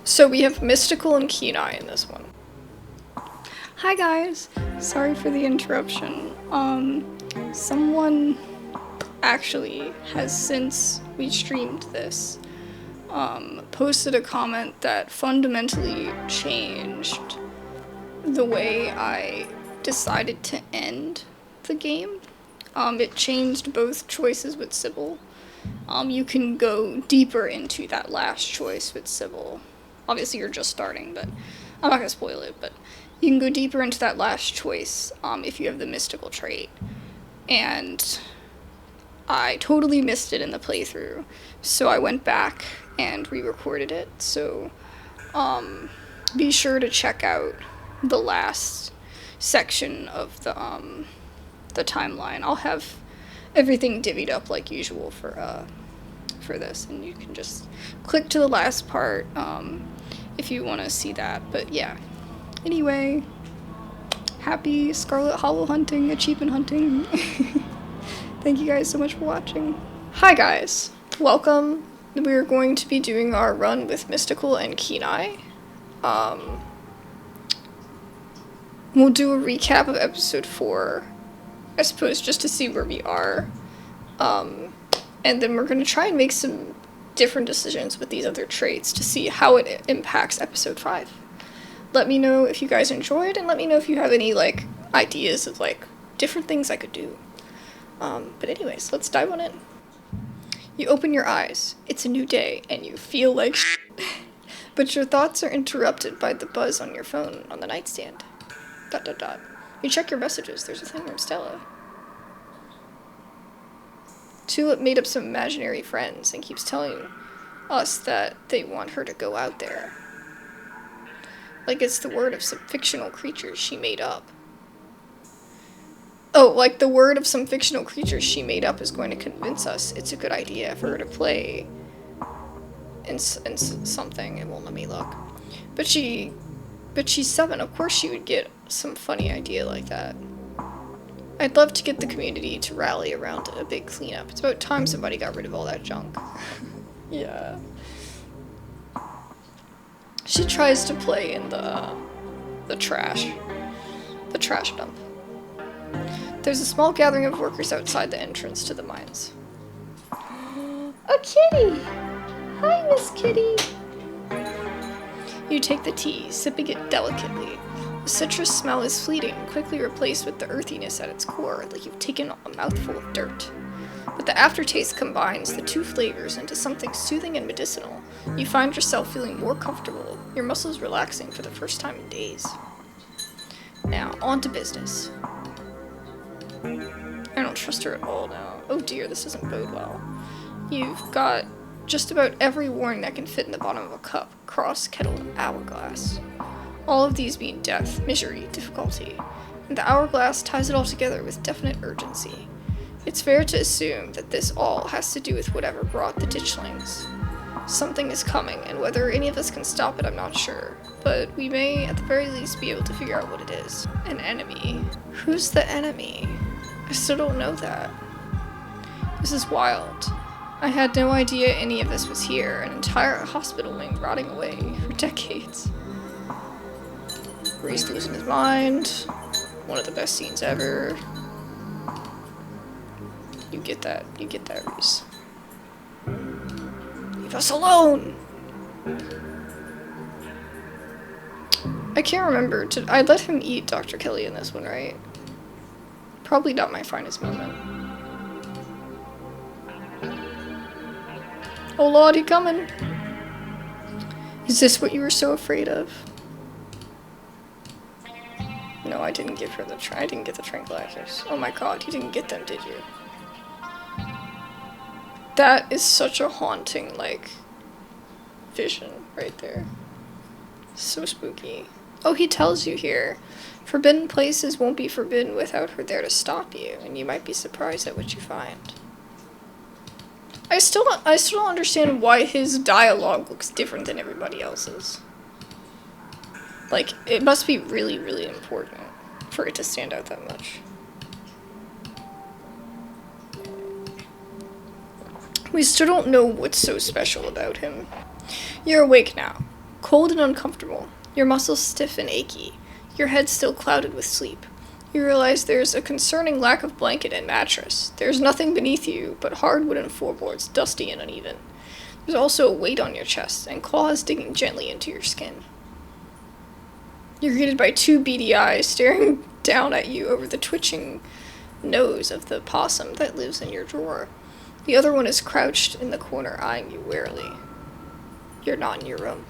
So we have Mystical and Kenai in this one. Hi guys! Sorry for the interruption. Someone actually has, since we streamed this, posted a comment that fundamentally changed the way I decided to end the game. It changed both choices with Sybil. You can go deeper into that last choice with Sybil. Obviously you're just starting, but I'm not gonna spoil it, but you can go deeper into that last choice if you have the mystical trait. And I totally missed it in the playthrough, so I went back and re-recorded it. So be sure to check out the last section of the timeline. I'll have everything divvied up like usual for this, and you can just click to the last part if you want to see that. But yeah, anyway, happy Scarlet Hollow hunting, achievement hunting. Thank you guys so much for watching. Hi guys, welcome. We're going to be doing our run with Mystical and Kenai. We'll do a recap of episode 4, I suppose, just to see where we are. And then we're going to try and make some different decisions with these other traits to see how it impacts episode 5. Let me know if you guys enjoyed, and let me know if you have any, like, ideas of, like, different things I could do. But anyways, let's dive on in. You open your eyes. It's a new day, and you feel like shit. But your thoughts are interrupted by the buzz on your phone on the nightstand. ... You check your messages. There's a thing from Stella. Tulip made up some imaginary friends and keeps telling us that they want her to go out there. Like it's the word of some fictional creatures she made up. Oh, like the word of some fictional creatures she made up is going to convince us it's a good idea for her to play in something. It won't let me look. But she's 7. Of course she would get some funny idea like that. I'd love to get the community to rally around a big cleanup. It's about time somebody got rid of all that junk. Yeah. She tries to play in the trash dump. There's a small gathering of workers outside the entrance to the mines. A kitty! Hi, Miss Kitty! You take the tea, sipping it delicately. The citrus smell is fleeting, quickly replaced with the earthiness at its core, like you've taken a mouthful of dirt. But the aftertaste combines the two flavors into something soothing and medicinal. You find yourself feeling more comfortable, your muscles relaxing for the first time in days. Now, on to business. I don't trust her at all now. Oh dear, this doesn't bode well. You've got just about every warning that can fit in the bottom of a cup: cross, kettle, hourglass. All of these mean death, misery, difficulty, and the hourglass ties it all together with definite urgency. It's fair to assume that this all has to do with whatever brought the ditchlings. Something is coming, and whether any of us can stop it, I'm not sure. But we may, at the very least, be able to figure out what it is. An enemy. Who's the enemy? I still don't know that. This is wild. I had no idea any of this was here, an entire hospital wing rotting away for decades. Reese losing his mind. One of the best scenes ever. You get that, Reese. Leave us alone! I can't remember. I let him eat Dr. Kelly in this one, right? Probably not my finest moment. Oh lord, he coming! Is this what you were so afraid of? No, I didn't give her I didn't get the tranquilizers. Oh my god, you didn't get them, did you? That is such a haunting, like, vision right there. So spooky. Oh, he tells you here. Forbidden places won't be forbidden without her there to stop you, and you might be surprised at what you find. I still don't understand why his dialogue looks different than everybody else's. Like, it must be really, really important for it to stand out that much. We still don't know what's so special about him. You're awake now. Cold and uncomfortable. Your muscles stiff and achy. Your head still clouded with sleep. You realize there's a concerning lack of blanket and mattress. There's nothing beneath you but hard wooden floorboards, dusty and uneven. There's also a weight on your chest and claws digging gently into your skin. You're greeted by two beady eyes staring down at you over the twitching nose of the possum that lives in your drawer. The other one is crouched in the corner, eyeing you warily. You're not in your room.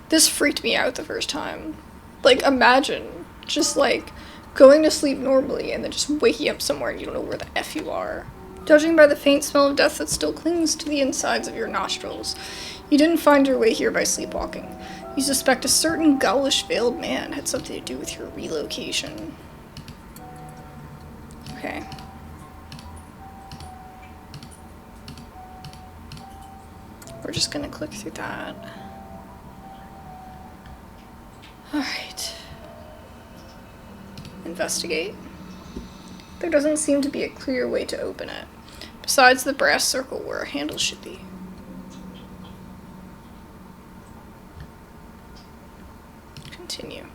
This freaked me out the first time. Like, imagine just, like, going to sleep normally and then just waking up somewhere and you don't know where the F you are. Judging by the faint smell of death that still clings to the insides of your nostrils, you didn't find your way here by sleepwalking. You suspect a certain ghoulish veiled man had something to do with your relocation. Okay. We're just gonna click through that. Alright. Investigate. There doesn't seem to be a clear way to open it, besides the brass circle where a handle should be. Continue.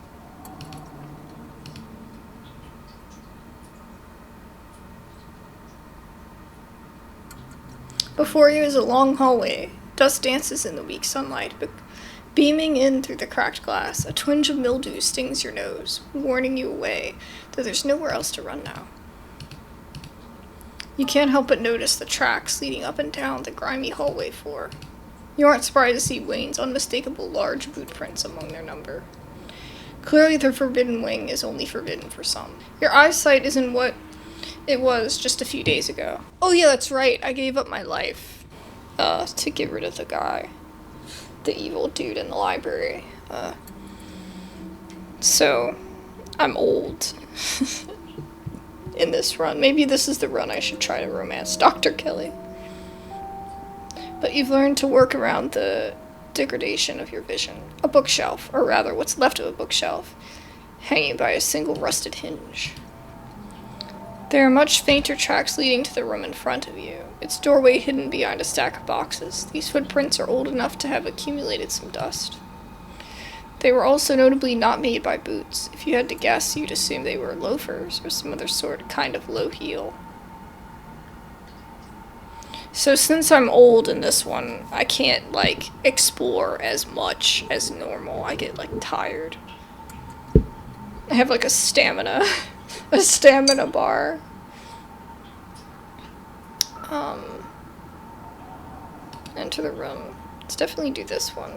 Before you is a long hallway. Dust dances in the weak sunlight, but beaming in through the cracked glass, a twinge of mildew stings your nose, warning you away, though there's nowhere else to run now. You can't help but notice the tracks leading up and down the grimy hallway floor. You aren't surprised to see Wayne's unmistakable large boot prints among their number. Clearly the Forbidden Wing is only forbidden for some. Your eyesight isn't what it was just a few days ago. Oh yeah, that's right, I gave up my life, to get rid of the guy. The evil dude in the library. So, I'm old in this run. Maybe this is the run I should try to romance Dr. Kelly. But you've learned to work around the degradation of your vision. A bookshelf, or rather what's left of a bookshelf, hanging by a single rusted hinge. There are much fainter tracks leading to the room in front of you, its doorway hidden behind a stack of boxes. These footprints are old enough to have accumulated some dust. They were also notably not made by boots. If you had to guess, you'd assume they were loafers or some other kind of low heel. So since I'm old in this one, I can't, like, explore as much as normal. I get, like, tired. I have, like, a stamina bar. Enter the room. Let's definitely do this one.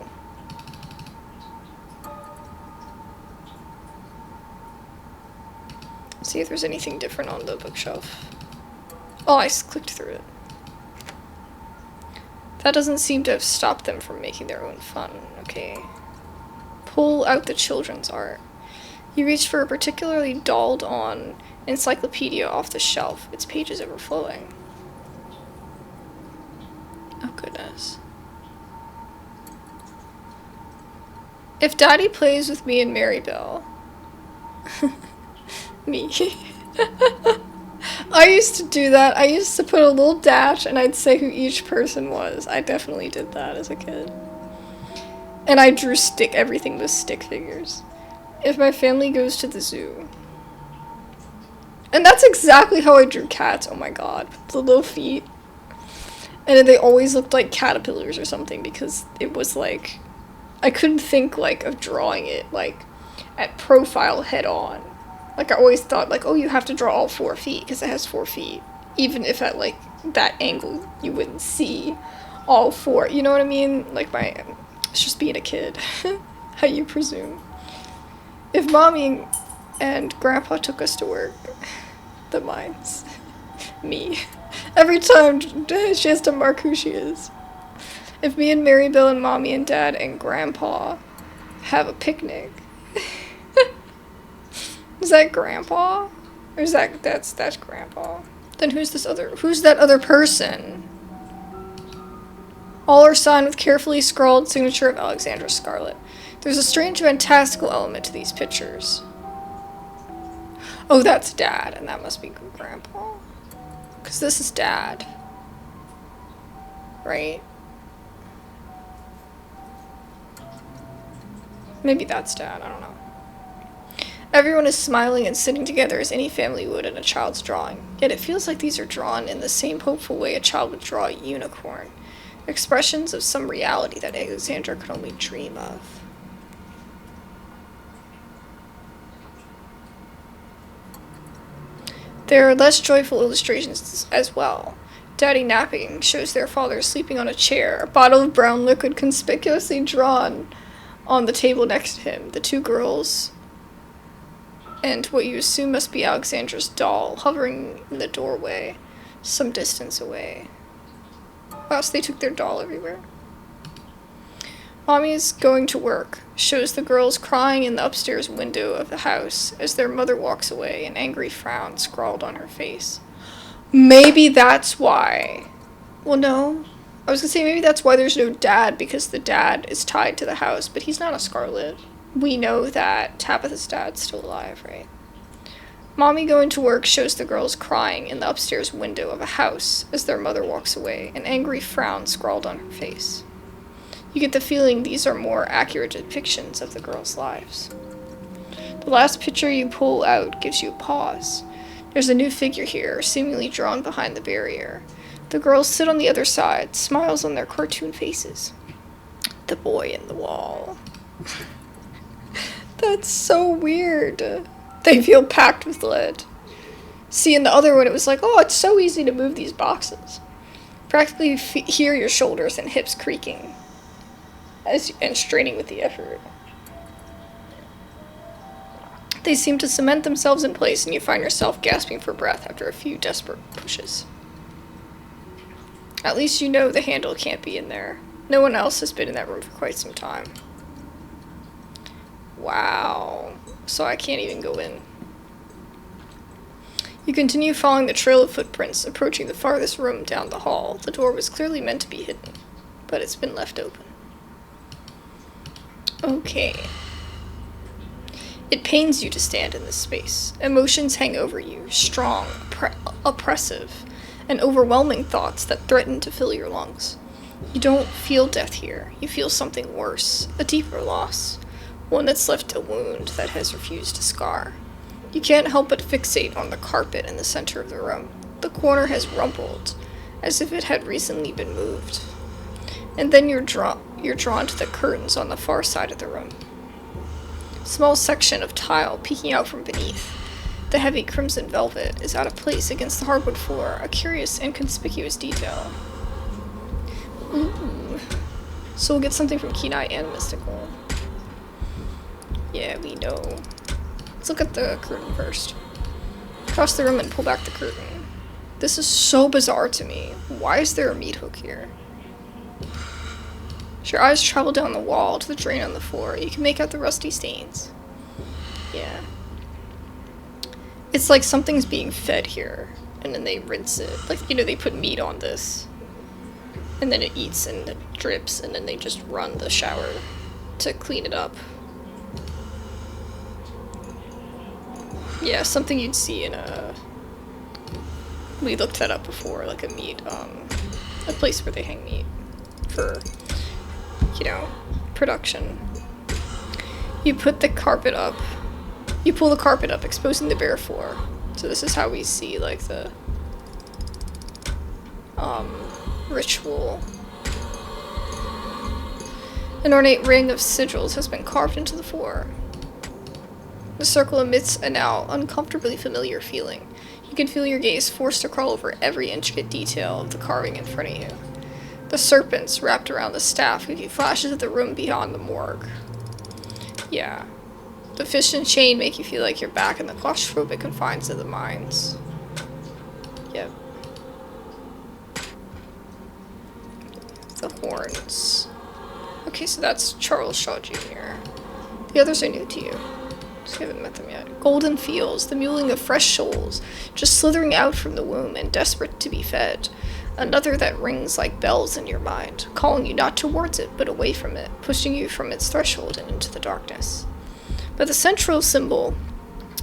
See if there's anything different on the bookshelf. Oh, I clicked through it. That doesn't seem to have stopped them from making their own fun. Okay. Pull out the children's art. You reach for a particularly dolled-on encyclopedia off the shelf, its pages overflowing. Oh, goodness. If Daddy plays with me and Marybelle. Me. I used to do that. I used to put a little dash and I'd say who each person was. I definitely did that as a kid. And I drew everything with stick figures. If my family goes to the zoo. And that's exactly how I drew cats. Oh my god. The little feet. And they always looked like caterpillars or something because it was like, I couldn't think like of drawing it like at profile head on. Like I always thought like, oh, you have to draw all 4 feet because it has 4 feet. Even if at like that angle you wouldn't see all 4. You know what I mean? Like it's just being a kid. How you presume. If Mommy and Grandpa took us to work, the mines, me. Every time she has to mark who she is. If me and Marybelle and Mommy and Dad and Grandpa have a picnic. Is that Grandpa? Or is that's Grandpa? Then who's that other person? All are signed with carefully scrawled signature of Alexandra Scarlet. There's a strange fantastical element to these pictures. Oh, that's Dad, and that must be Grandpa. Because this is Dad. Right? Maybe that's Dad, I don't know. Everyone is smiling and sitting together as any family would in a child's drawing. Yet it feels like these are drawn in the same hopeful way a child would draw a unicorn. Expressions of some reality that Alexandra could only dream of. There are less joyful illustrations as well. Daddy napping shows their father sleeping on a chair, a bottle of brown liquid conspicuously drawn on the table next to him. The two girls and what you assume must be Alexandra's doll hovering in the doorway, some distance away. Wow, so they took their doll everywhere. Mommy is going to work shows the girls crying in the upstairs window of the house as their mother walks away, an angry frown scrawled on her face. Maybe that's why. Well, no. I was gonna say maybe that's why there's no dad, because the dad is tied to the house, but he's not a Scarlet. We know that Tabitha's dad's still alive, right? Mommy going to work shows the girls crying in the upstairs window of a house as their mother walks away, an angry frown scrawled on her face. You get the feeling these are more accurate depictions of the girls' lives. The last picture you pull out gives you a pause. There's a new figure here, seemingly drawn behind the barrier. The girls sit on the other side, smiles on their cartoon faces. The boy in the wall. That's so weird. They feel packed with lead. See, in the other one, it was like, oh, it's so easy to move these boxes. Practically hear your shoulders and hips creaking and straining with the effort. They seem to cement themselves in place, and you find yourself gasping for breath after a few desperate pushes. At least you know the handle can't be in there. No one else has been in that room for quite some time. Wow. So I can't even go in. You continue following the trail of footprints, approaching the farthest room down the hall. The door was clearly meant to be hidden, but it's been left open. Okay. It pains you to stand in this space. Emotions hang over you, strong, oppressive, and overwhelming thoughts that threaten to fill your lungs. You don't feel death here. You feel something worse, a deeper loss, one that's left a wound that has refused to scar. You can't help but fixate on the carpet in the center of the room. The corner has rumpled, as if it had recently been moved. And then you're drawn to the curtains on the far side of the room. Small section of tile peeking out from beneath. The heavy crimson velvet is out of place against the hardwood floor, a curious and conspicuous detail. Ooh. So we'll get something from Kenai and Mystical. Yeah, we know. Let's look at the curtain first. Cross the room and pull back the curtain. This is so bizarre to me. Why is there a meat hook here? As your eyes travel down the wall to the drain on the floor, you can make out the rusty stains. Yeah. It's like something's being fed here, and then they rinse it. Like, you know, they put meat on this, and then it eats and it drips, and then they just run the shower to clean it up. Yeah, something you'd see in a... We looked that up before, like a meat, a place where they hang meat for, you know, production. You put the carpet up. You pull the carpet up, exposing the bare floor. So this is how we see, like, the, ritual. An ornate ring of sigils has been carved into the floor. The circle emits a now uncomfortably familiar feeling. You can feel your gaze forced to crawl over every intricate detail of the carving in front of you. The serpents wrapped around the staff give you flashes of the room beyond the morgue. Yeah. The fish and chain make you feel like you're back in the claustrophobic confines of the mines. Yep. The horns. Okay, so that's Charles Shaw Jr. The others are new to you. Just haven't met them yet. Golden fields, the mewling of fresh souls, just slithering out from the womb and desperate to be fed. Another that rings like bells in your mind, calling you not towards it, but away from it, pushing you from its threshold and into the darkness. But the central symbol,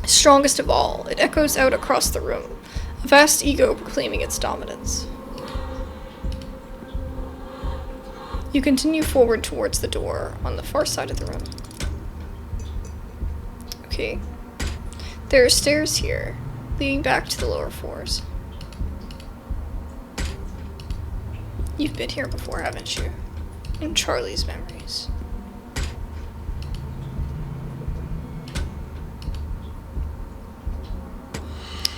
strongest of all, it echoes out across the room, a vast ego proclaiming its dominance. You continue forward towards the door on the far side of the room. Okay. There are stairs here, leading back to the lower floors. You've been here before, haven't you? In Charlie's memories.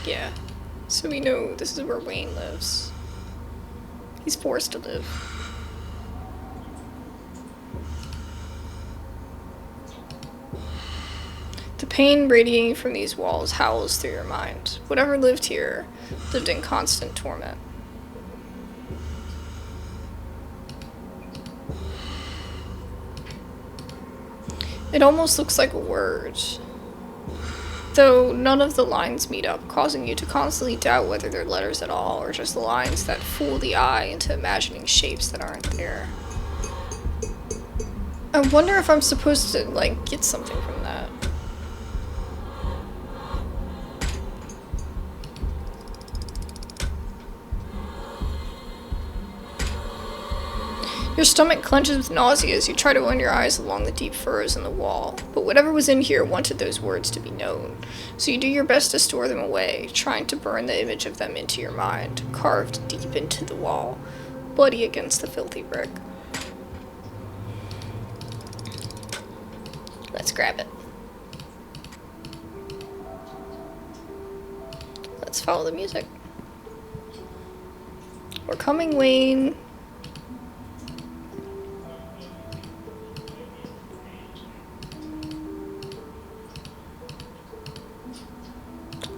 Yeah. So we know this is where Wayne lives. He's forced to live. The pain radiating from these walls howls through your mind. Whatever lived here lived in constant torment. It almost looks like a word, though none of the lines meet up, causing you to constantly doubt whether they're letters at all, or just lines that fool the eye into imagining shapes that aren't there. I wonder if I'm supposed to, like, get something from that. Your stomach clenches with nausea as you try to run your eyes along the deep furrows in the wall, but whatever was in here wanted those words to be known, so you do your best to store them away, trying to burn the image of them into your mind, carved deep into the wall, bloody against the filthy brick. Let's grab it. Let's follow the music. We're coming, Wayne.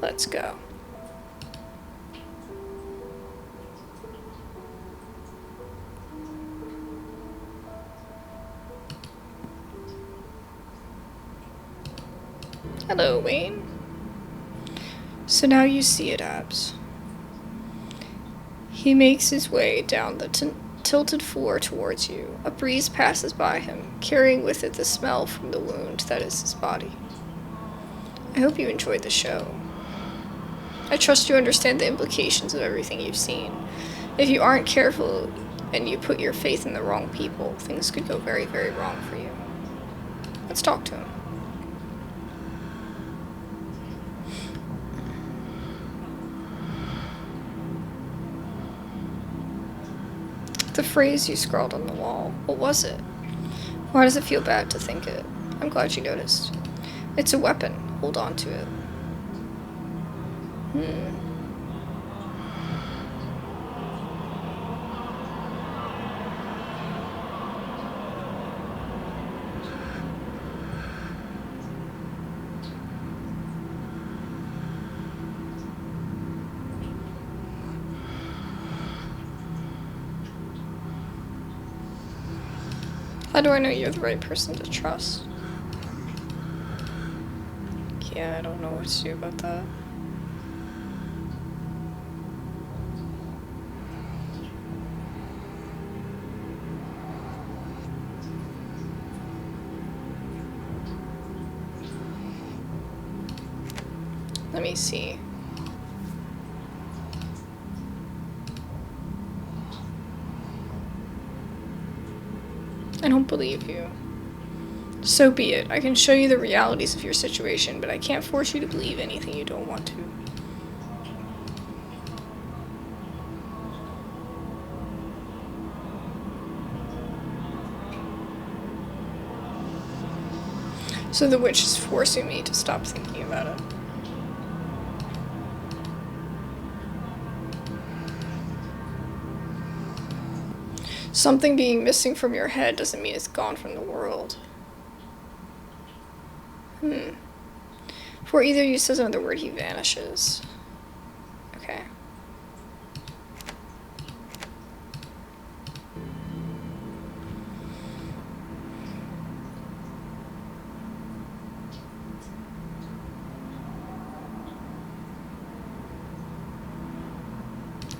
Let's go. Hello, Wayne. So now you see it, Abs. He makes his way down the tilted floor towards you. A breeze passes by him, carrying with it the smell from the wound that is his body. I hope you enjoyed the show. I trust you understand the implications of everything you've seen. If you aren't careful and you put your faith in the wrong people, things could go very, very wrong for you. Let's talk to him. The phrase you scrawled on the wall, what was it? Why does it feel bad to think it? I'm glad you noticed. It's a weapon. Hold on to it. How do I know you're the right person to trust? Yeah, I don't know what to do about that. Let me see. I don't believe you. So be it. I can show you the realities of your situation, but I can't force you to believe anything you don't want to. So the witch is forcing me to stop thinking about it. Something being missing from your head doesn't mean it's gone from the world. Before either of you says another word, he vanishes. Okay.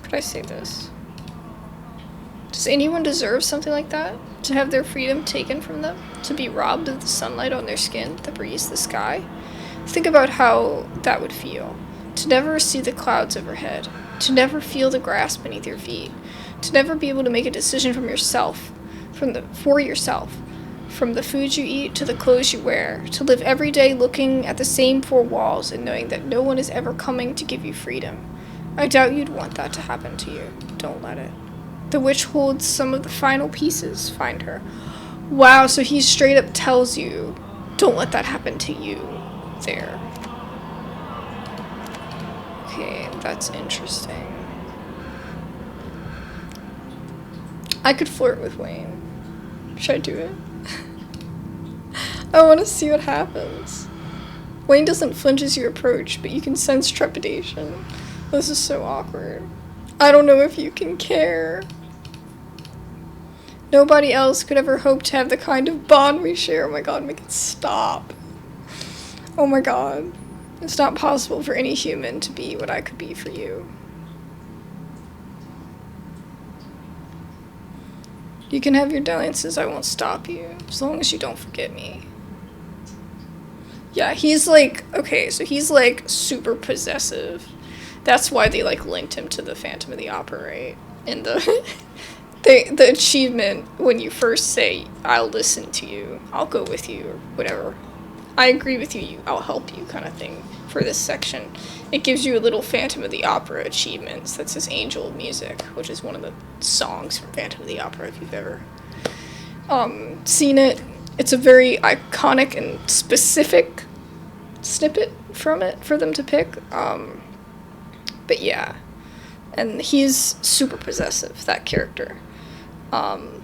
Could I say this? Does anyone deserve something like that? To have their freedom taken from them? To be robbed of the sunlight on their skin, the breeze, the sky? Think about how that would feel. To never see the clouds overhead. To never feel the grass beneath your feet. To never be able to make a decision from yourself, for yourself. From the food you eat to the clothes you wear, to live every day looking at the same four walls and knowing that no one is ever coming to give you freedom. I doubt you'd want that to happen to you. Don't let it. The witch holds some of the final pieces. Find her. Wow, so he straight up tells you, don't let that happen to you. There. Okay, that's interesting. I could flirt with Wayne. Should I do it? I want to see what happens. Wayne doesn't flinch as you approach, but you can sense trepidation. This is so awkward. I don't know if you can care. Nobody else could ever hope to have the kind of bond we share. Oh my god, make it stop. Oh my god. It's not possible for any human to be what I could be for you. You can have your dalliances, I won't stop you, as long as you don't forget me. Yeah, he's like, okay, so he's like super possessive. That's why they like linked him to the Phantom of the Opera, right? In the the achievement when you first say, I'll listen to you, I'll go with you, or whatever. I agree with you, I'll help you kind of thing for this section. It gives you a little Phantom of the Opera achievements that says Angel of Music, which is one of the songs from Phantom of the Opera if you've ever seen it. It's a very iconic and specific snippet from it for them to pick. But yeah, and he's super possessive, that character. And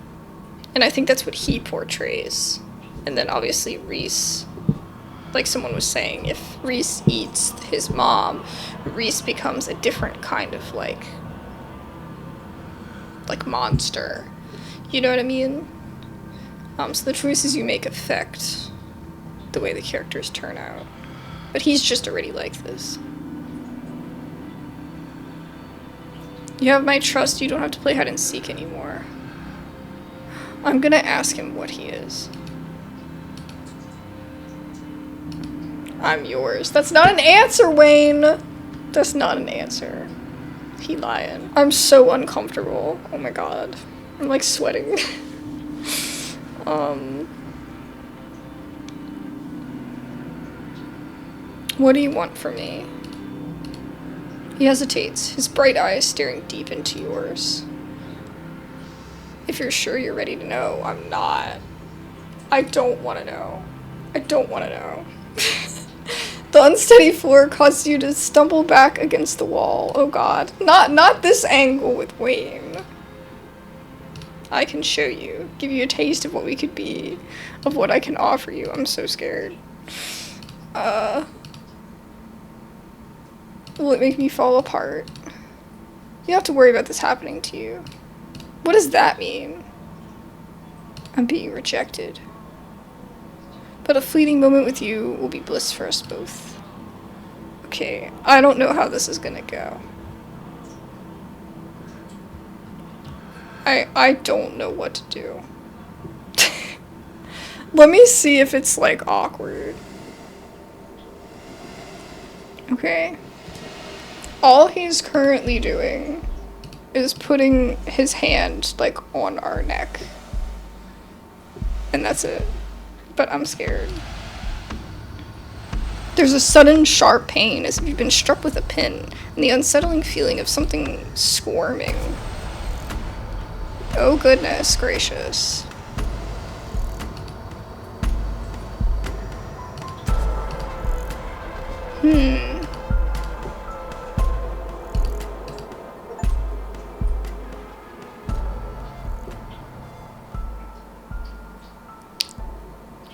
I think that's what he portrays. And then obviously Reese, like someone was saying, if Reese eats his mom, Reese becomes a different kind of like monster. You know what I mean? So the choices you make affect the way the characters turn out. But he's just already like this. You have my trust, you don't have to play hide and seek anymore. I'm gonna ask him what he is. I'm yours. That's not an answer, Wayne! That's not an answer. He lying. I'm so uncomfortable. Oh my god. I'm like sweating. What do you want from me? He hesitates, his bright eyes staring deep into yours. If you're sure you're ready to know, I'm not. I don't want to know. I don't want to know. The unsteady floor causes you to stumble back against the wall. Oh god. Not this angle with Wayne. I can show you. Give you a taste of what we could be. Of what I can offer you. I'm so scared. Will it make me fall apart? You don't have to worry about this happening to you. What does that mean? I'm being rejected. But a fleeting moment with you will be bliss for us both. Okay, I don't know how this is gonna go. I don't know what to do. Let me see if it's like awkward. Okay. All he's currently doing is putting his hand like on our neck. And that's it. But I'm scared. There's a sudden sharp pain as if you've been struck with a pin, and the unsettling feeling of something squirming. Oh goodness gracious.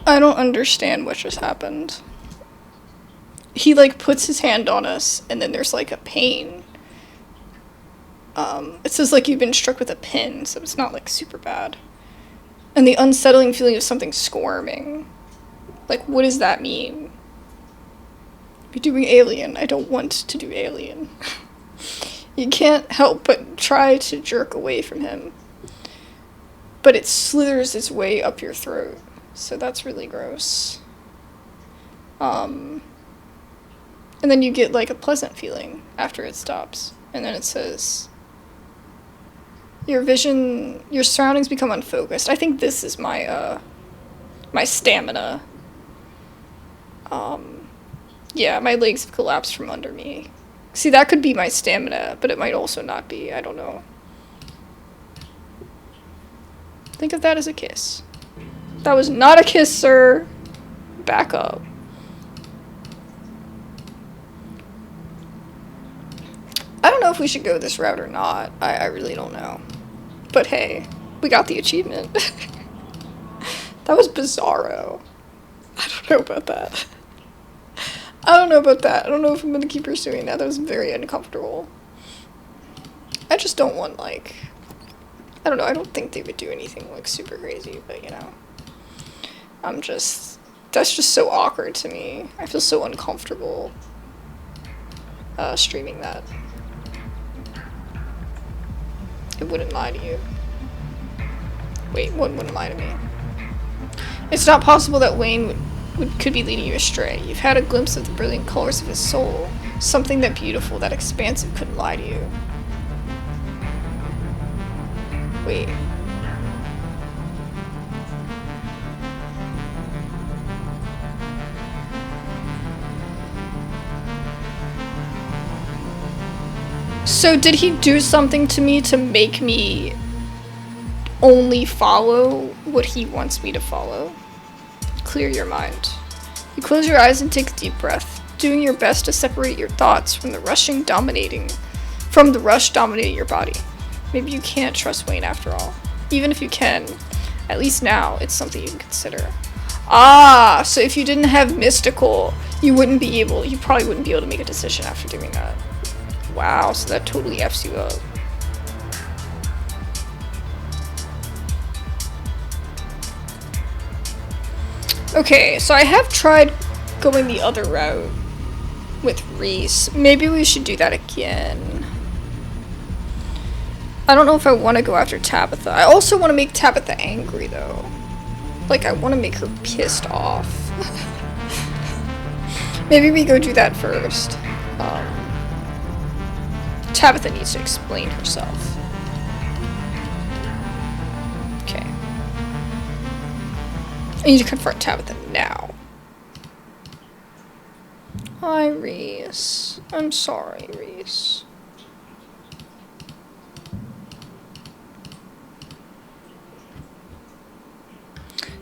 I don't understand what just happened. He like puts his hand on us and then there's like a pain. It says like you've been struck with a pin, so it's not like super bad. And the unsettling feeling of something squirming. Like what does that mean? You're doing Alien. I don't want to do Alien. You can't help but try to jerk away from him. But it slithers its way up your throat. So that's really gross. And then you get like a pleasant feeling after it stops. And then it says, your surroundings become unfocused. I think this is my my stamina. Yeah, my legs have collapsed from under me. See, that could be my stamina, but it might also not be. I don't know. Think of that as a kiss. That was not a kiss, sir. Back up. I don't know if we should go this route or not. I really don't know. But hey, we got the achievement. That was bizarro. I don't know about that. I don't know about that. I don't know if I'm gonna keep pursuing that. That was very uncomfortable. I just don't want, like... I don't know, I don't think they would do anything, like, super crazy, but, you know. I'm just... That's just so awkward to me. I feel so uncomfortable streaming that. It wouldn't lie to you. Wait, what wouldn't lie to me? It's not possible that Wayne could be leading you astray. You've had a glimpse of the brilliant colors of his soul. Something that beautiful, that expansive couldn't lie to you. Wait. So did he do something to me to make me only follow what he wants me to follow? Clear your mind. You close your eyes and take a deep breath, doing your best to separate your thoughts from the rush dominating your body. Maybe you can't trust Wayne after all. Even if you can, at least now, it's something you can consider. Ah, so if you didn't have mystical, you probably wouldn't be able to make a decision after doing that. Wow, so that totally F's you up. Okay, so I have tried going the other route with Reese. Maybe we should do that again. I don't know if I want to go after Tabitha. I also want to make Tabitha angry, though. Like, I want to make her pissed off. Maybe we go do that first. Tabitha needs to explain herself. Okay. I need to confront Tabitha now. Hi, Reese. I'm sorry, Reese.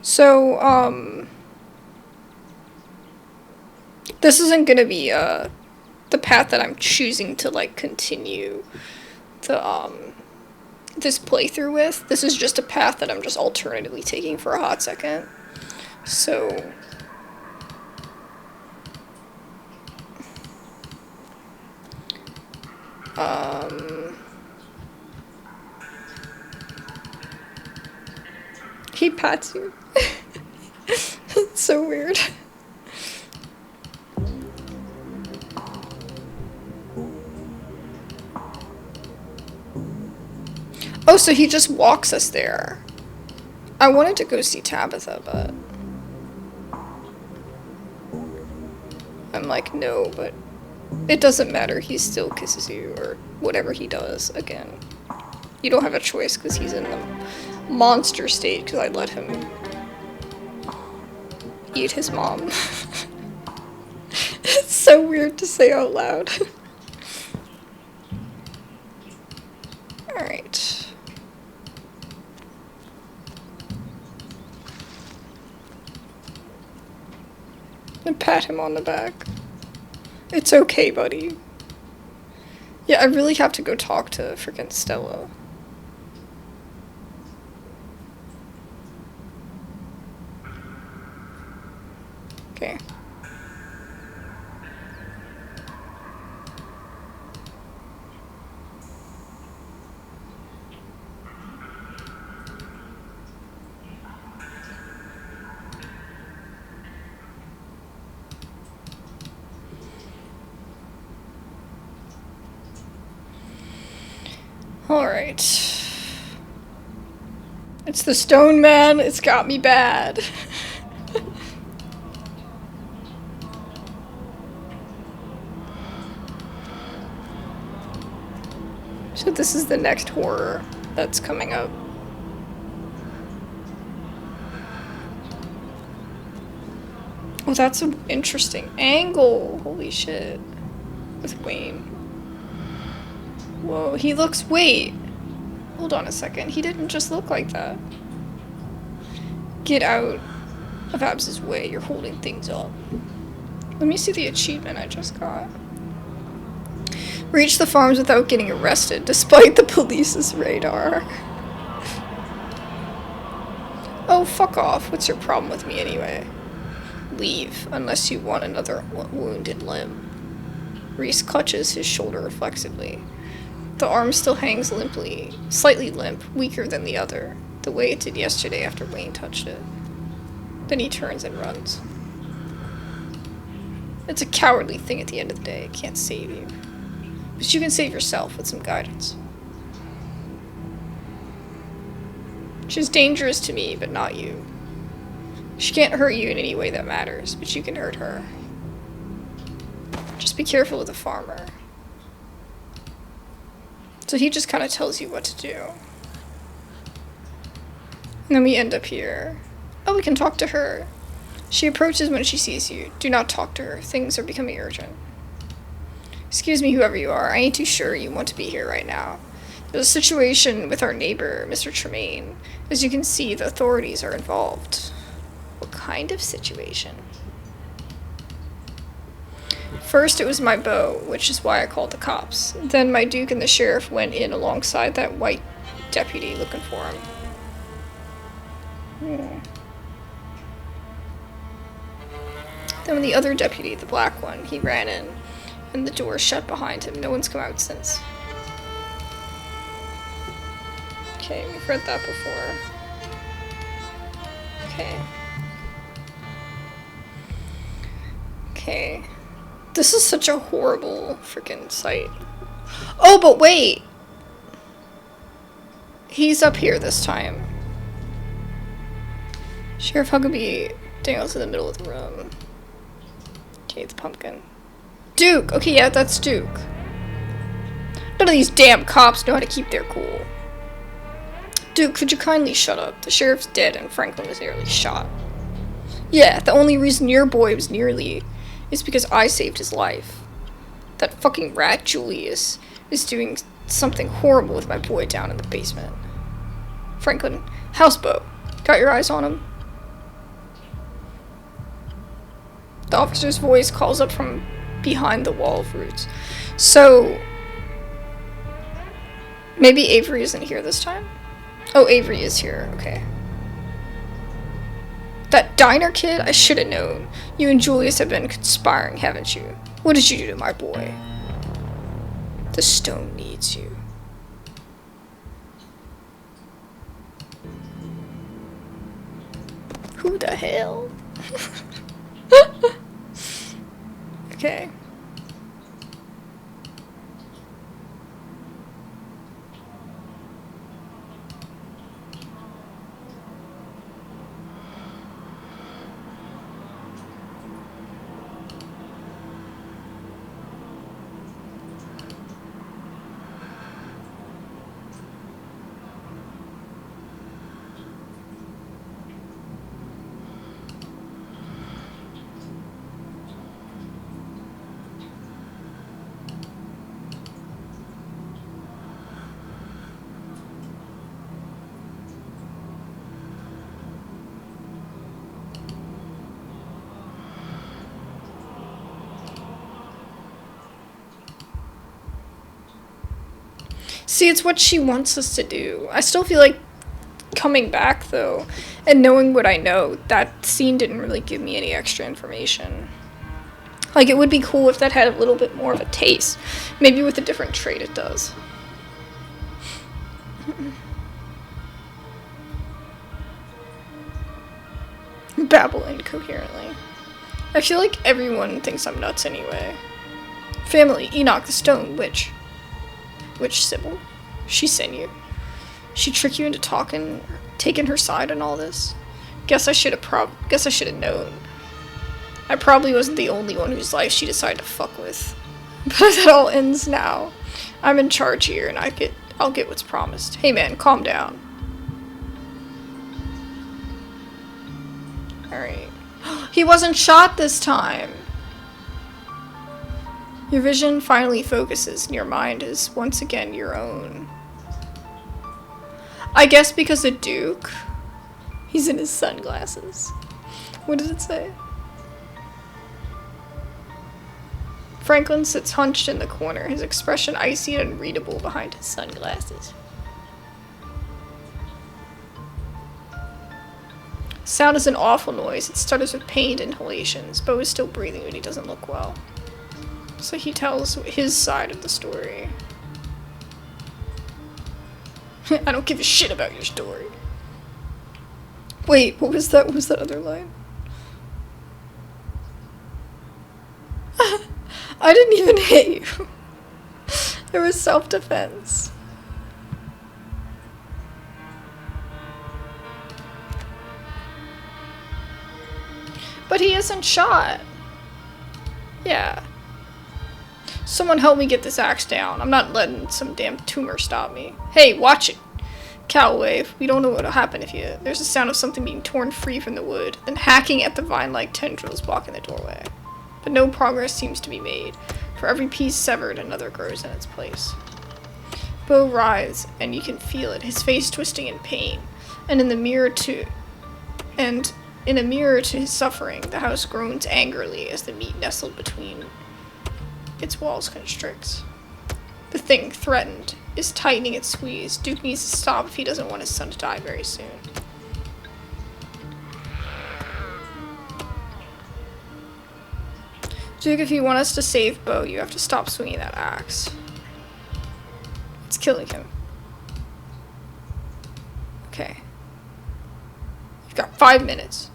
So, this isn't gonna be, the path that I'm choosing to, like, continue the, this playthrough with. This is just a path that I'm just alternatively taking for a hot second. So... He pats you. It's so weird. Oh, so he just walks us there. I wanted to go see Tabitha, but... I'm like, no, but... It doesn't matter, he still kisses you, or whatever he does, again. You don't have a choice, because he's in the monster state, because I let him eat his mom. It's so weird to say out loud. Alright. And pat him on the back. It's okay, buddy. Yeah, I really have to go talk to frickin' Stella. Okay. Alright. It's the stone man, it's got me bad. So this is the next horror that's coming up. Oh, that's an interesting angle. Holy shit. With Wayne. Whoa, he looks... Wait. Hold on a second. He didn't just look like that. Get out of Abs's way. You're holding things up. Let me see the achievement I just got. Reach the farms without getting arrested, despite the police's radar. Oh, fuck off. What's your problem with me anyway? Leave, unless you want another wounded limb. Reese clutches his shoulder reflexively. The arm still hangs limply, slightly limp, weaker than the other, the way it did yesterday after Wayne touched it. Then he turns and runs. It's a cowardly thing at the end of the day. It can't save you. But you can save yourself with some guidance. She's dangerous to me, but not you. She can't hurt you in any way that matters, but you can hurt her. Just be careful with the farmer. So he just kind of tells you what to do. And then we end up here. Oh, we can talk to her. She approaches when she sees you. Do not talk to her. Things are becoming urgent. Excuse me, whoever you are. I ain't too sure you want to be here right now. There's a situation with our neighbor, Mr. Tremaine. As you can see, the authorities are involved. What kind of situation? First, it was my beau, which is why I called the cops. Then my duke and the sheriff went in alongside that white deputy looking for him. Then when the other deputy, the black one, he ran in, and the door shut behind him. No one's come out since. Okay, we've read that before. Okay. Okay. This is such a horrible freaking sight. Oh, but wait! He's up here this time. Sheriff Huckabee dangles in the middle of the room. Okay, the pumpkin. Duke! Okay, yeah, that's Duke. None of these damn cops know how to keep their cool. Duke, could you kindly shut up? The sheriff's dead and Franklin was nearly shot. Yeah, the only reason your boy was nearly is because I saved his life. That fucking rat, Julius, is doing something horrible with my boy down in the basement. Franklin, houseboat. Got your eyes on him? The officer's voice calls up from behind the wall of roots. So, maybe Avery isn't here this time? Oh, Avery is here. Okay. That diner kid? I should have known. You and Julius have been conspiring, haven't you? What did you do to my boy? The stone needs you. Who the hell? Okay. See, it's what she wants us to do. I still feel like coming back, though, and knowing what I know, that scene didn't really give me any extra information. Like, it would be cool if that had a little bit more of a taste. Maybe with a different trait it does. Babble incoherently. I feel like everyone thinks I'm nuts anyway. Family, Enoch the Stone Witch. Which Sybil? She sent you. She tricked you into taking her side in all this. Guess I should have known. I probably wasn't the only one whose life she decided to fuck with. But that all ends now. I'm in charge here, and I'll get what's promised. Hey man, calm down. Alright. He wasn't shot this time. Your vision finally focuses and your mind is once again your own. I guess because the Duke, he's in his sunglasses. What did it say? Franklin sits hunched in the corner, his expression icy and unreadable behind his sunglasses. Sound is an awful noise. It stutters with pained inhalations. Bo is still breathing, but he doesn't look well. So he tells his side of the story. I don't give a shit about your story. Wait, what was that? What was that other line? I didn't even hit you. There was self-defense. But he isn't shot. Yeah. Someone help me get this axe down. I'm not letting some damn tumor stop me. Hey, watch it. Calloway, we don't know what'll happen if you... There's a sound of something being torn free from the wood, then hacking at the vine-like tendrils blocking the doorway. But no progress seems to be made. For every piece severed, another grows in its place. Bo writhes, and you can feel it, his face twisting in pain. And in a mirror to his suffering, the house groans angrily as the meat nestled between its walls constricts. The thing, threatened, is tightening its squeeze. Duke needs to stop if he doesn't want his son to die very soon. Duke, if you want us to save Bo, you have to stop swinging that axe. It's killing him. Okay. You've got 5 minutes.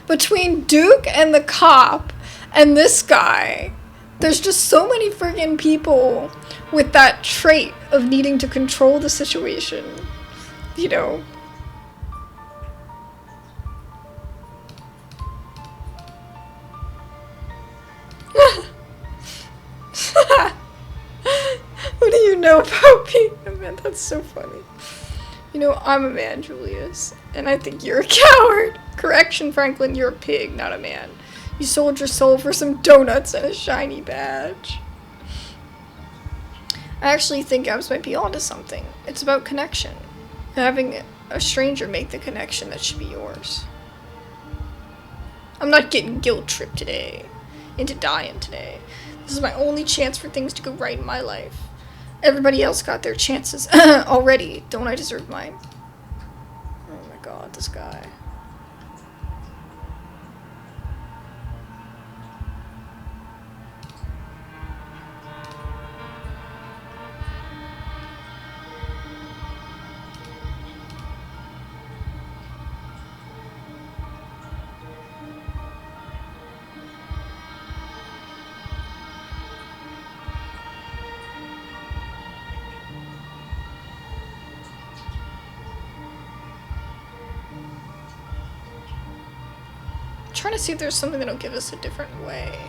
Between Duke and the cop and this guy, there's just so many friggin' people with that trait of needing to control the situation. You know. What do you know about being a man? That's so funny. You know, I'm a man, Julius, and I think you're a coward. Correction, Franklin, you're a pig, not a man. You sold your soul for some donuts and a shiny badge. I actually think Abs might be onto something. It's about connection. Having a stranger make the connection that should be yours. I'm not getting guilt-tripped today into dying today. This is my only chance for things to go right in my life. Everybody else got their chances already. Don't I deserve mine? Oh my god, this guy. Trying to see if there's something that'll give us a different way.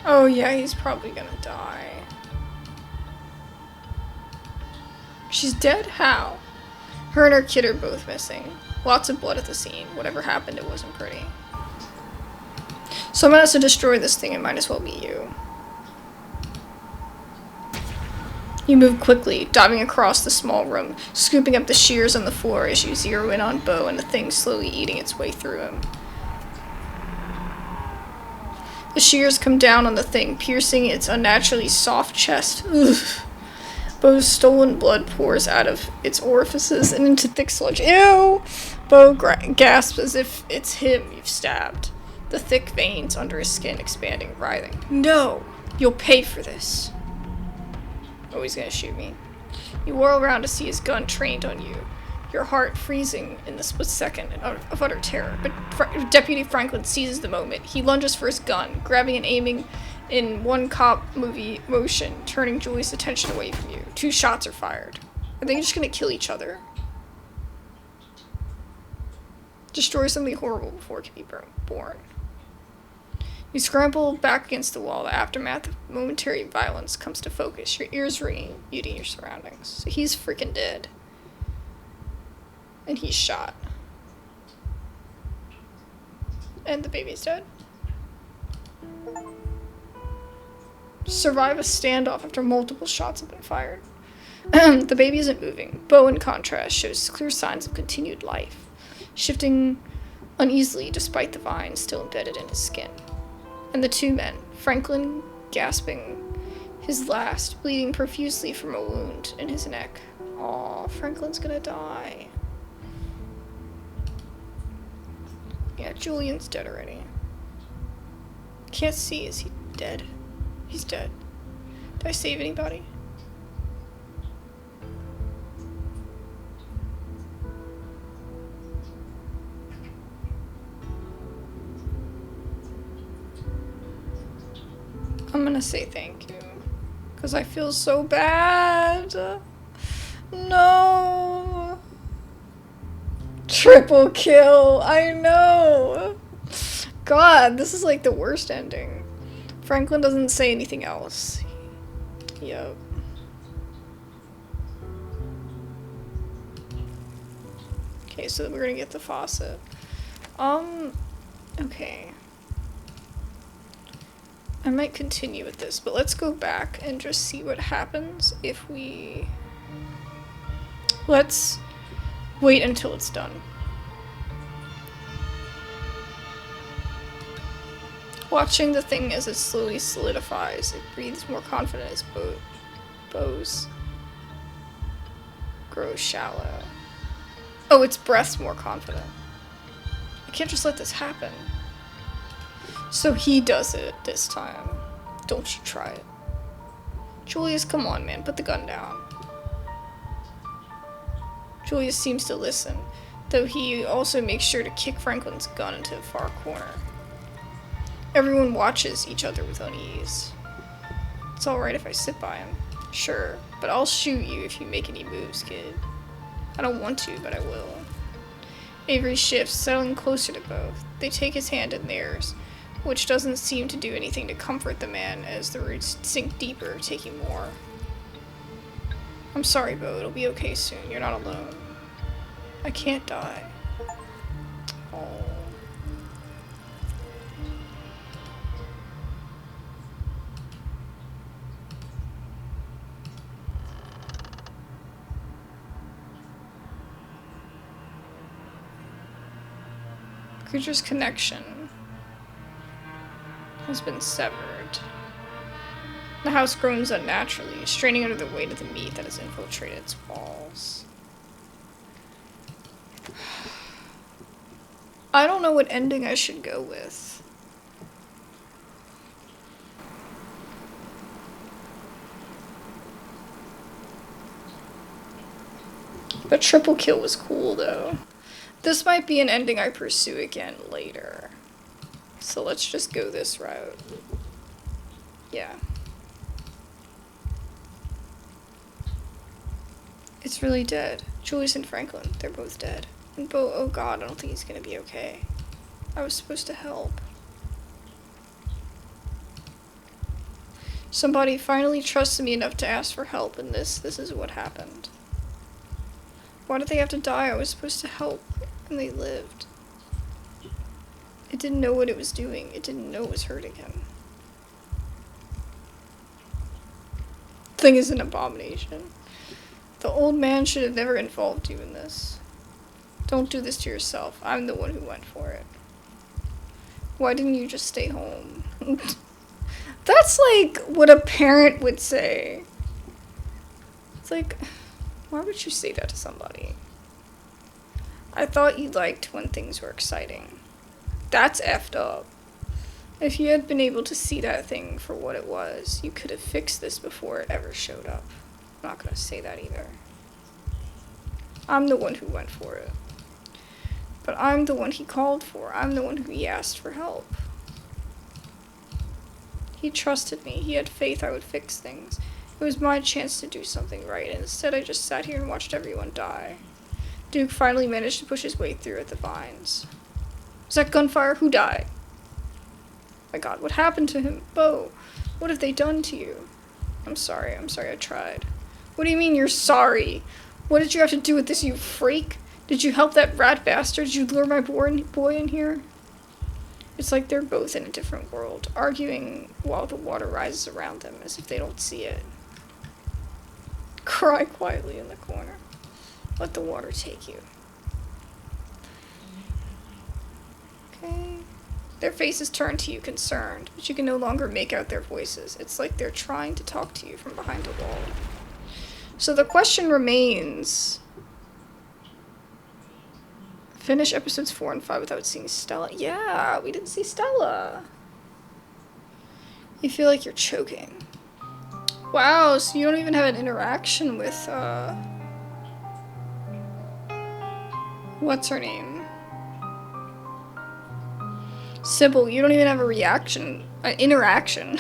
Oh yeah, he's probably gonna die. She's dead? How? Her and her kid are both missing. Lots of blood at the scene. Whatever happened, it wasn't pretty. Someone has to destroy this thing, it might as well be you. You move quickly, diving across the small room, scooping up the shears on the floor as you zero in on Bo and the thing slowly eating its way through him. The shears come down on the thing, piercing its unnaturally soft chest. Ugh. Bo's stolen blood pours out of its orifices and into thick sludge. Ew! Bo gasps as if it's him you've stabbed. The thick veins under his skin expanding, writhing. No! You'll pay for this. Oh, he's gonna shoot me. You whirl around to see his gun trained on you, your heart freezing in the split second of utter terror. But Deputy Franklin seizes the moment. He lunges for his gun, grabbing and aiming in one cop movie motion, turning Julie's attention away from you. 2 shots are fired. Are they just gonna kill each other? Destroy something horrible before it can be born. You scramble back against the wall. The aftermath of momentary violence comes to focus. Your ears ringing, muting your surroundings. So he's freaking dead. And he's shot. And the baby's dead. Survive a standoff after multiple shots have been fired. The baby isn't moving. Bo, in contrast, shows clear signs of continued life, shifting uneasily despite the vines still embedded in his skin. And the two men, Franklin gasping his last, bleeding profusely from a wound in his neck. Aw, Franklin's gonna die. Yeah, Julian's dead already. Can't see, is he dead? He's dead. Did I save anybody? I'm gonna say thank you. Because I feel so bad. No. Triple kill. I know. God, this is like the worst ending. Franklin doesn't say anything else. Yep. Okay, so we're gonna get the faucet. Okay. I might continue with this, but let's go back and just see what happens if we... Let's wait until it's done. Watching the thing as it slowly solidifies, it breathes more confident as bows grows shallow. Oh, its breath's more confident. I can't just let this happen. So he does it this time. Don't you try it. Julius, come on, man, put the gun down. Julius seems to listen, though he also makes sure to kick Franklin's gun into the far corner. Everyone watches each other with unease. It's alright if I sit by him. Sure, but I'll shoot you if you make any moves, kid. I don't want to, but I will. Avery shifts, settling closer to both. They take his hand in theirs, which doesn't seem to do anything to comfort the man as the roots sink deeper, taking more. I'm sorry, Bo. It'll be okay soon. You're not alone. I can't die. Oh. Creature's connection has been severed. The house groans unnaturally, straining under the weight of the meat that has infiltrated its walls. I don't know what ending I should go with. But triple kill was cool, though. This might be an ending I pursue again later. So let's just go this route. Yeah. It's really dead. Julius and Franklin, they're both dead. And Bo, oh god, I don't think he's gonna be okay. I was supposed to help. Somebody finally trusted me enough to ask for help, and this is what happened. Why did they have to die? I was supposed to help, and they lived. It didn't know what it was doing. It didn't know it was hurting him. Thing is an abomination. The old man should have never involved you in this. Don't do this to yourself. I'm the one who went for it. Why didn't you just stay home? That's like what a parent would say. It's like, why would you say that to somebody? I thought you liked when things were exciting. That's effed up. If you had been able to see that thing for what it was, you could have fixed this before it ever showed up. I'm not gonna say that either. I'm the one who went for it. But I'm the one he called for. I'm the one who he asked for help. He trusted me. He had faith I would fix things. It was my chance to do something right, and instead I just sat here and watched everyone die. Duke finally managed to push his way through at the vines. Was that gunfire? Who died? My god, what happened to him? Bo, what have they done to you? I'm sorry I tried. What do you mean you're sorry? What did you have to do with this, you freak? Did you help that rat bastard? Did you lure my boy in here? It's like they're both in a different world, arguing while the water rises around them as if they don't see it. Cry quietly in the corner. Let the water take you. Okay. Their faces turn to you, concerned, but you can no longer make out their voices. It's like they're trying to talk to you from behind a wall. So the question remains... Finish episodes 4 and 5 without seeing Stella. Yeah, we didn't see Stella. You feel like you're choking. Wow, so you don't even have an interaction with, what's her name? Sybil, you don't even have a reaction. Interaction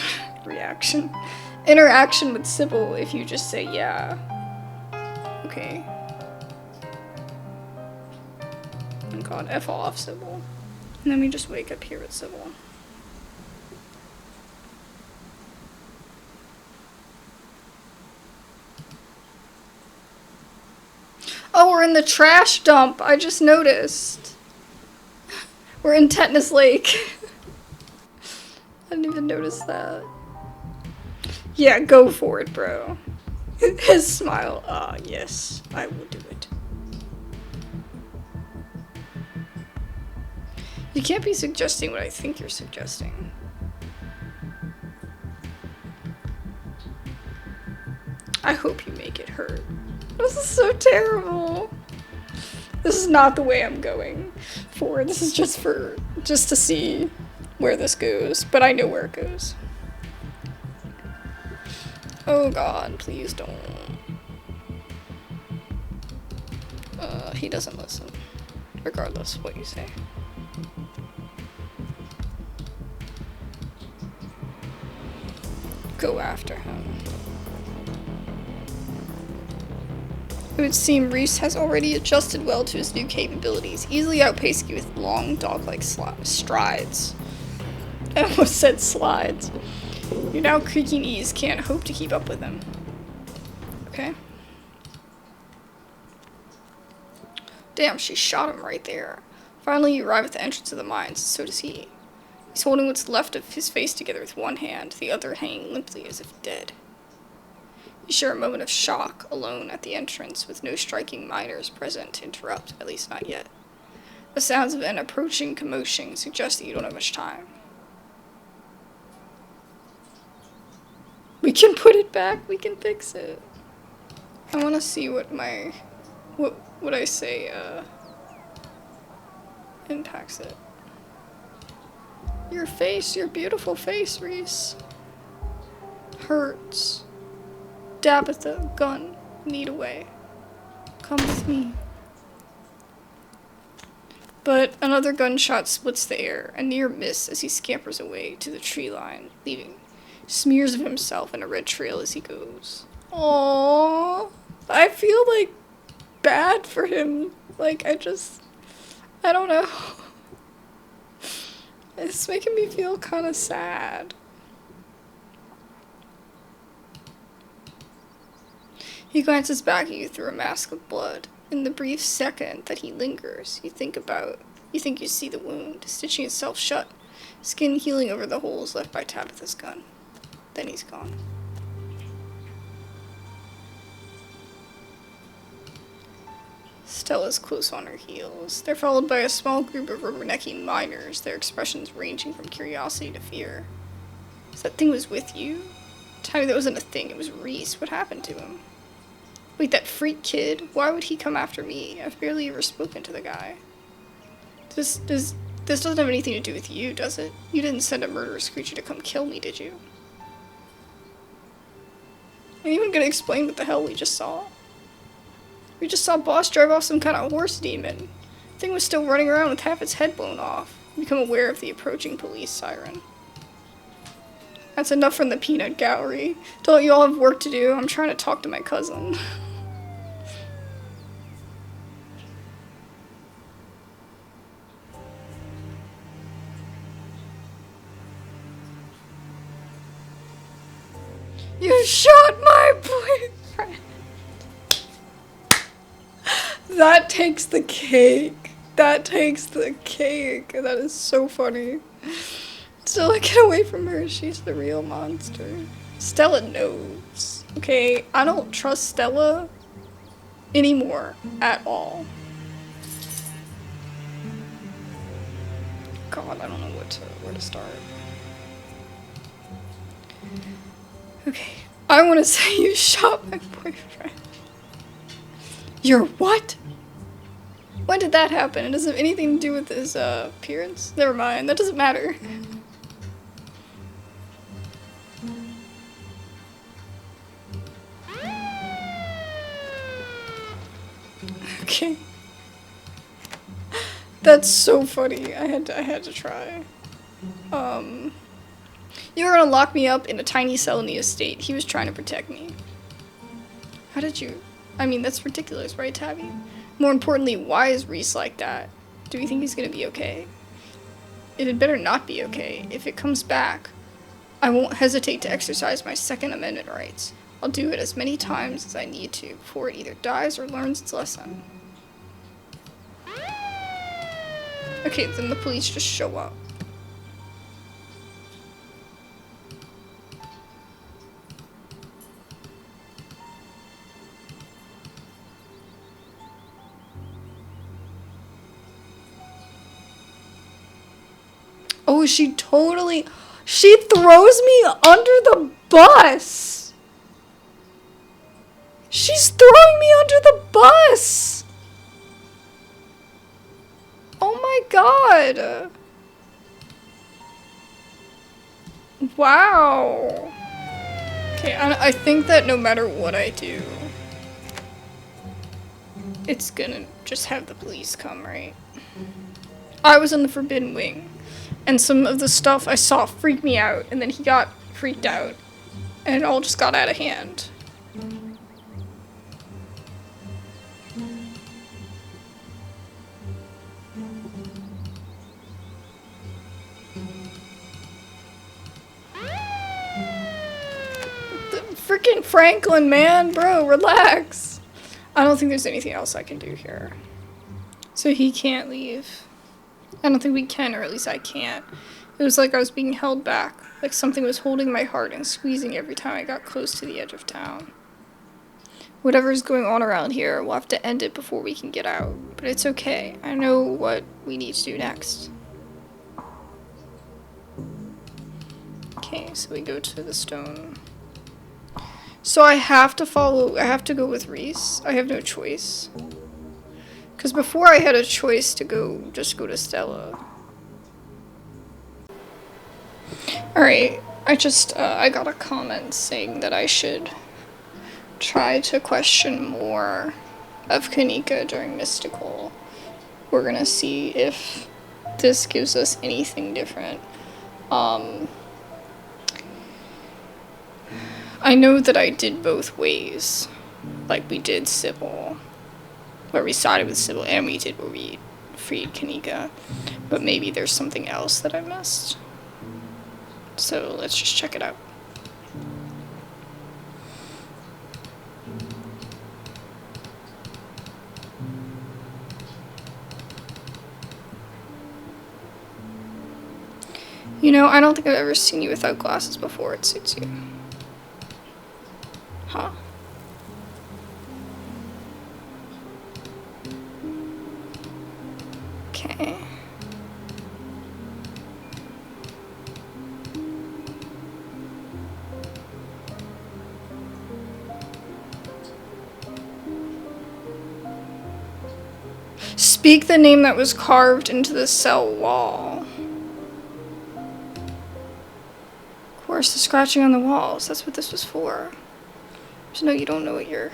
with Sybil if you just say yeah. Okay. Oh god, F off, Sybil. And then we just wake up here with Sybil. Oh, we're in the trash dump. I just noticed. We're in Tetanus Lake. I didn't even notice that. Yeah, go for it, bro. His smile. Ah, yes, I will do it. You can't be suggesting what I think you're suggesting. I hope you make it hurt. This is so terrible. This is not the way I'm going for. This is just to see where this goes, but I know where it goes. Oh god, please don't. He doesn't listen, regardless of what you say. Go after him. It would seem Reese has already adjusted well to his new capabilities, easily outpacing you with long, dog-like strides. I almost said slides. Your now creaking knees can't hope to keep up with him. Okay. Damn, she shot him right there. Finally, you arrive at the entrance of the mines, so does he. He's holding what's left of his face together with one hand, the other hanging limply as if dead. You share a moment of shock, alone at the entrance, with no striking miners present to interrupt, at least not yet. The sounds of an approaching commotion suggest that you don't have much time. We can put it back, we can fix it. I want to see what what I say, impacts it. Your face, your beautiful face, Reese. Hurts. Dabitha, gun, need away. Come with me. But another gunshot splits the air, a near miss as he scampers away to the tree line, leaving smears of himself in a red trail as he goes. Aww. I feel like bad for him. Like, I don't know. It's making me feel kind of sad. He glances back at you through a mask of blood. In the brief second that he lingers, you think you see the wound, stitching itself shut, skin healing over the holes left by Tabitha's gun. Then he's gone. Stella's close on her heels. They're followed by a small group of rubbernecking miners, their expressions ranging from curiosity to fear. So that thing was with you? Tell me that wasn't a thing, it was Reese. What happened to him? Wait, that freak kid? Why would he come after me? I've barely ever spoken to the guy. This doesn't have anything to do with you, does it? You didn't send a murderous creature to come kill me, did you? Are you even gonna explain what the hell we just saw? We just saw Boss drive off some kind of horse demon. The thing was still running around with half its head blown off. You become aware of the approaching police siren. That's enough from the peanut gallery. Don't you all have work to do? I'm trying to talk to my cousin. You shot my boyfriend. That takes the cake. That takes the cake. That is so funny. Stella, get away from her. She's the real monster. Stella knows. Okay, I don't trust Stella anymore at all. God, I don't know where to start. Okay, I want to say you shot my boyfriend. Your what? When did that happen? It doesn't have anything to do with his appearance. Never mind, that doesn't matter. Okay. That's so funny. I had to try. You were gonna lock me up in a tiny cell in the estate. He was trying to protect me. How did you? I mean, that's ridiculous, right, Tabby? More importantly, why is Reese like that? Do we think he's gonna be okay? It had better not be okay. If it comes back, I won't hesitate to exercise my Second Amendment rights. I'll do it as many times as I need to before it either dies or learns its lesson. Okay, then the police just show up. Oh, she throws me under the bus! She's throwing me under the bus! Oh my god! Wow! Okay, I think that no matter what I do, it's gonna just have the police come, right? I was in the Forbidden Wing, and some of the stuff I saw freaked me out, and then he got freaked out, and it all just got out of hand. Freaking Franklin, man, bro, relax. I don't think there's anything else I can do here. So he can't leave. I don't think we can, or at least I can't. It was like I was being held back, like something was holding my heart and squeezing every time I got close to the edge of town. Whatever's going on around here, we'll have to end it before we can get out. But it's okay. I know what we need to do next. Okay, so we go to the stone. So I have to go with Reese. I have no choice. Because before I had a choice to just go to Stella. Alright, I got a comment saying that I should try to question more of Kaneeka during Mystical. We're gonna see if this gives us anything different. I know that I did both ways. Like, we did Sybil, where we sided with Sybil, and we did where we freed Kaneeka. But maybe there's something else that I missed. So let's just check it out. You know, I don't think I've ever seen you without glasses before. It suits you. Huh? Okay. Speak the name that was carved into the cell wall. Of course, the scratching on the walls. That's what this was for. So no, you don't know what you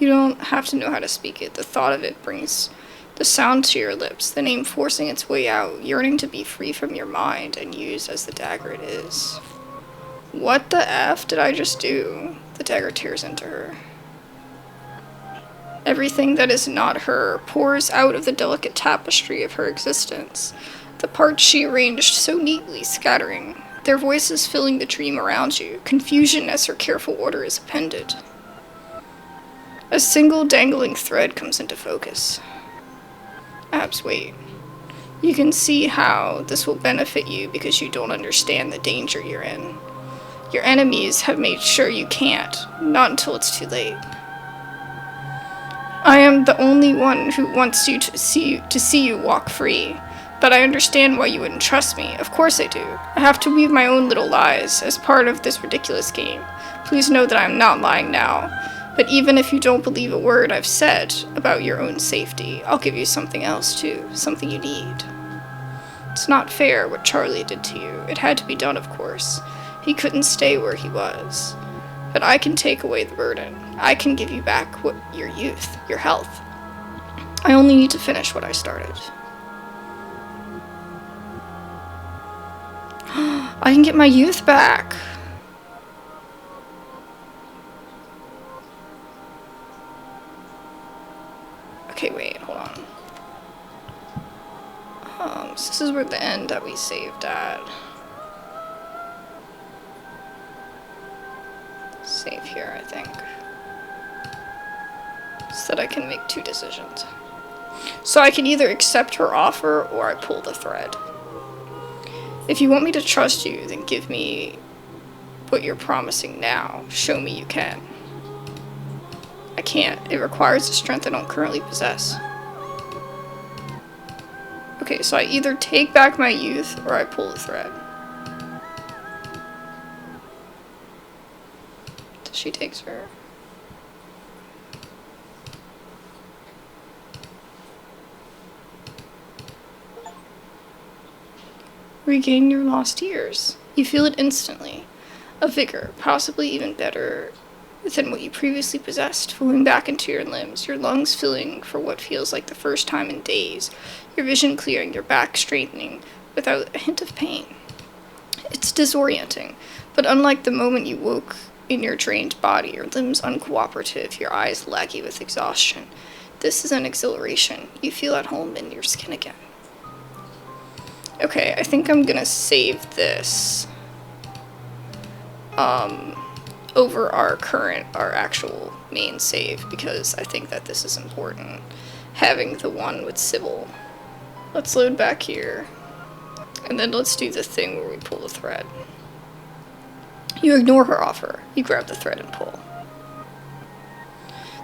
don't have to know how to speak it. The thought of it brings the sound to your lips, the name forcing its way out, yearning to be free from your mind and used as the dagger it is. What the F did I just do? The dagger tears into her. Everything that is not her pours out of the delicate tapestry of her existence, the parts she arranged so neatly, scattering their voices filling the dream around you, confusion as her careful order is appended. A single dangling thread comes into focus. Abs, wait. You can see how this will benefit you because you don't understand the danger you're in. Your enemies have made sure you can't, not until it's too late. I am the only one who wants you to see you walk free, but I understand why you wouldn't trust me. Of course I do. I have to weave my own little lies as part of this ridiculous game. Please know that I am not lying now. But even if you don't believe a word I've said about your own safety, I'll give you something else too, something you need. It's not fair what Charlie did to you. It had to be done, of course. He couldn't stay where he was. But I can take away the burden. I can give you back your youth, your health. I only need to finish what I started. I can get my youth back. Okay, wait, hold on. So this is where the end that we saved at. Save here, I think. So that I can make 2 decisions. So I can either accept her offer or I pull the thread. If you want me to trust you, then give me what you're promising now. Show me you can. I can't. It requires a strength I don't currently possess. Okay, so I either take back my youth or I pull the thread. So she takes her. Regain your lost years. You feel it instantly. A vigor, possibly even better than what you previously possessed, flowing back into your limbs, your lungs filling for what feels like the first time in days, your vision clearing, your back straightening, without a hint of pain. It's disorienting, but unlike the moment you woke in your drained body, your limbs uncooperative, your eyes laggy with exhaustion, this is an exhilaration. You feel at home in your skin again. Okay, I think I'm gonna save this over our actual main save, because I think that this is important, having the one with Sybil. Let's load back here, and then let's do the thing where we pull the thread. You ignore her offer. You grab the thread and pull.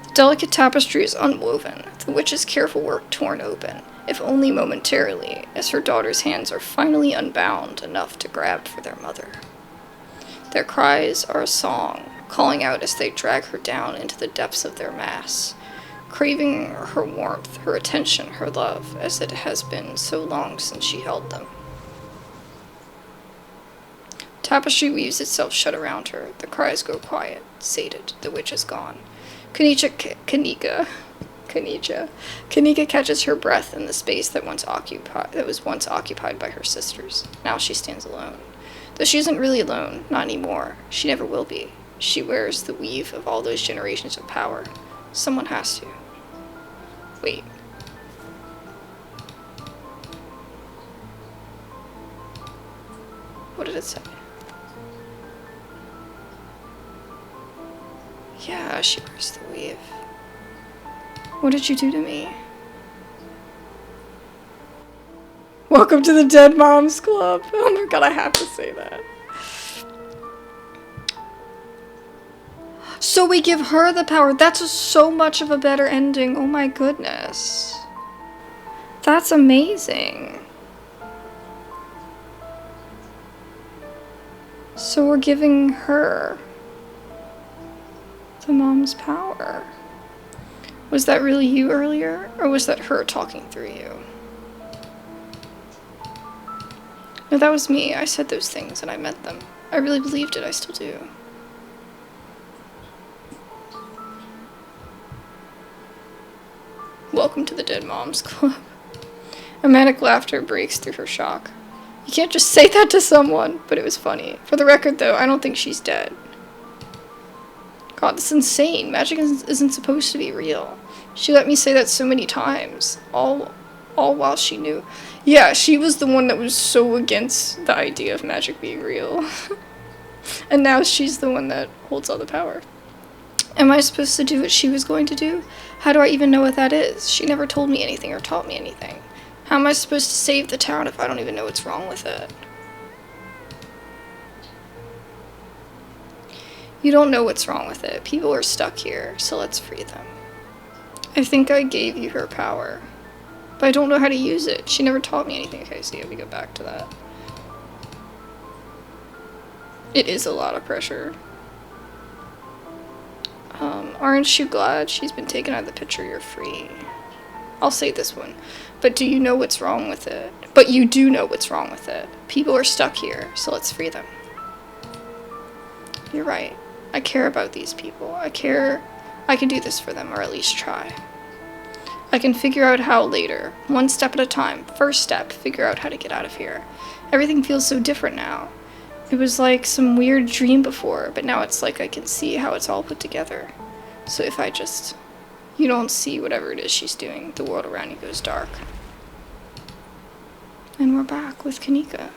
The delicate tapestry is unwoven, the witch's careful work torn open, if only momentarily, as her daughter's hands are finally unbound enough to grab for their mother. Their cries are a song, calling out as they drag her down into the depths of their mass, craving her warmth, her attention, her love, as it has been so long since she held them. Tapestry weaves itself shut around her. The cries go quiet, sated. The witch is gone. Kaneeka catches her breath in the space that was once occupied by her sisters. Now she stands alone. Though she isn't really alone, not anymore. She never will be. She wears the weave of all those generations of power. Someone has to. Wait. What did it say? Yeah, she wears the weave. What did you do to me? Welcome to the Dead Moms Club. Oh my god, I have to say that. So we give her the power. That's so much of a better ending. Oh my goodness. That's amazing. So we're giving her the mom's power. Was that really you earlier? Or was that her talking through you? No, that was me. I said those things and I meant them. I really believed it. I still do. Welcome to the Dead Moms Club. A manic laughter breaks through her shock. You can't just say that to someone, but it was funny. For the record, though, I don't think she's dead. God, this is insane. Magic isn't supposed to be real. She let me say that so many times. All All while she knew. Yeah, she was the one that was so against the idea of magic being real. And now she's the one that holds all the power. Am I supposed to do what she was going to do? How do I even know what that is? She never told me anything or taught me anything. How am I supposed to save the town if I don't even know what's wrong with it? You don't know what's wrong with it. People are stuck here, so let's free them. I think I gave you her power, but I don't know how to use it. She never taught me anything. Okay, so yeah, we go back to that. It is a lot of pressure. Aren't you glad she's been taken out of the picture? You're free. I'll say this one. But do you know what's wrong with it? But you do know what's wrong with it. People are stuck here, so let's free them. You're right. I care about these people. I care I can do this for them, or at least try. I can figure out how later. One step at a time. First step, figure out how to get out of here. Everything feels so different now. It was like some weird dream before, but now it's like I can see how it's all put together. So if I just... You don't see whatever it is she's doing, the world around you goes dark. And we're back with Kaneeka.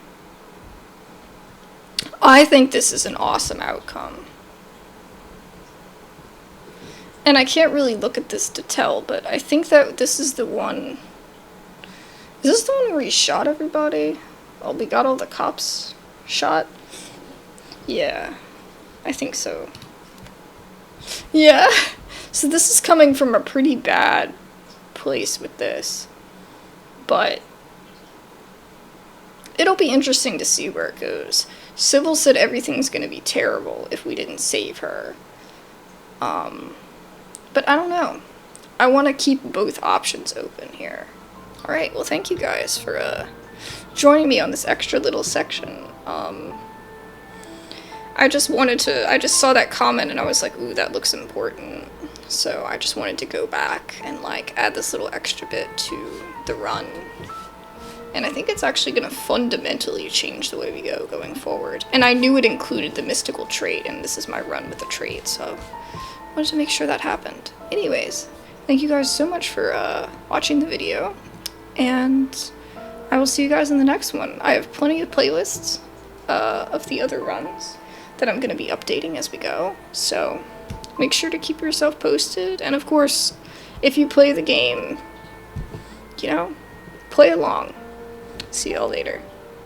I think this is an awesome outcome. And I can't really look at this to tell, but I think that this is the one... Is this the one where he shot everybody? Oh, we got all the cops shot? Yeah, I think so. Yeah, so this is coming from a pretty bad place with this, but it'll be interesting to see where it goes. Sybil said everything's gonna be terrible if we didn't save her. But I don't know. I want to keep both options open here. Alright, well thank you guys for joining me on this extra little section. I just saw that comment and I was like, ooh, that looks important. So I just wanted to go back and like add this little extra bit to the run. And I think it's actually going to fundamentally change the way we go going forward. And I knew it included the mystical trait, and this is my run with the trait, so I wanted to make sure that happened. Anyways, thank you guys so much for watching the video, and I will see you guys in the next one. I have plenty of playlists of the other runs that I'm going to be updating as we go, so make sure to keep yourself posted, and of course, if you play the game, you know, play along. See y'all later.